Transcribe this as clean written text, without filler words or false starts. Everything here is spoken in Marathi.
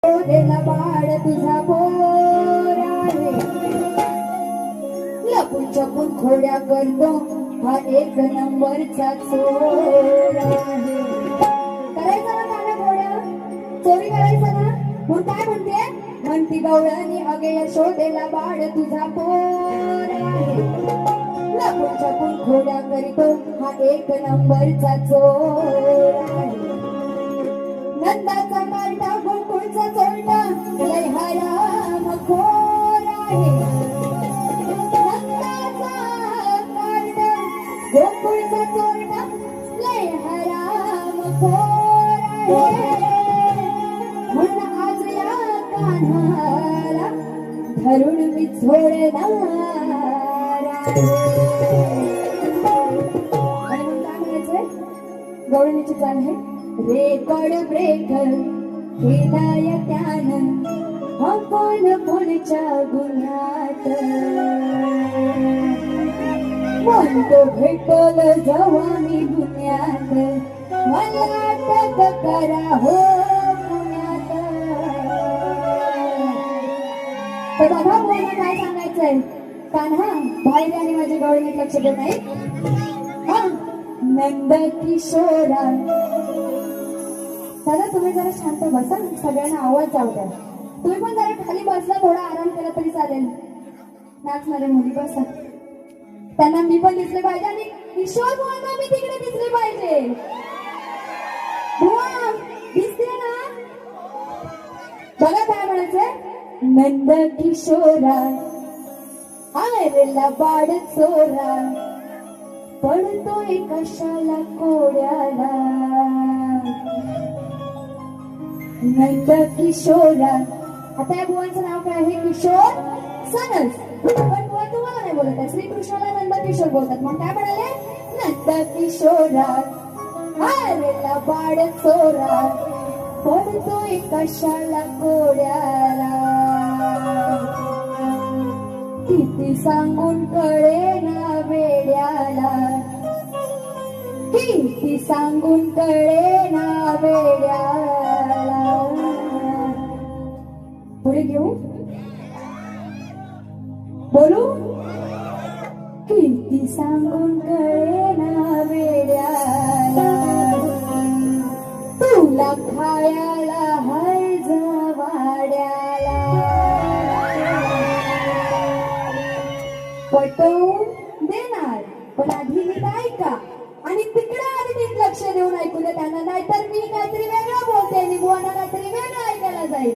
देला बाळ तुझा पोर आहे, लपून छपून खोड्या करतो हा एक नंबरचा चोर आहे. करायचं ना काना खोड्या, चोरी करायचं ना. मग काय म्हणते, म्हणती गवळणी अगे यशोदेला बाळ तुझा पोर आहे, लपून छपून खोड्या करतो हा एक नंबरचा चोर आहे. नंदाचा काटा गोकुळचा चोरटा लय हरामखोर आहे. नंदाचा काटा गोकुळचा चोरटा लय हरामखोर आहे. म्हणून आज या कान्हाला धरून मी सोडणार आहे. आणि मग काय म्हणायचंय, गवळणीची चाल आहे. रेकॉर्ड ब्रेकर केलाय त्यानं हा कोण कोणच्या गुन्ह्यात, म्हणतो भेटल जेव्हा मी गुन्ह्यात मला अटक करा हो पुण्यात. तर बघा बोलणं काय सांगायचंय, कान्हा बाहेर आणि माझी गवळणीत लक्ष देत नाही. नंद किशोरा, दादा तुम्ही जरा शांत बसा, सगळ्यांना आवाज जाऊ द्या. तुम्ही पण जरा खाली बसला, थोडा आराम केला तरी चालेल. नाचणारे मुली बसा, त्यांना मी पण दिसले पाहिजे आणि किशोर बुवांना मी तिकडे दिसले पाहिजे. बुवा दिसते ना, बघा काय म्हणायचंय. नंद किशोरा आरेला बाड चोरा, पडतोय कशाला कोड्याला. नंद किशोरा, आता या बुवांचं नाव काय आहे, किशोर सनस. पण बुवा तुम्हाला नाही बोलत आहे, श्रीकृष्णाला नंद किशोर बोलतात. मग काय म्हणाले, नंद किशोरा आरेला बाड चोरा, पडतोय कशाला कोड्याला. किती सांगून कळे ना वेड्याला, किती सांगून कळे ना वेड्याला. पुढे घेऊ, बोलू. किती सांगून कळे ना वेड्याला, तुला खाया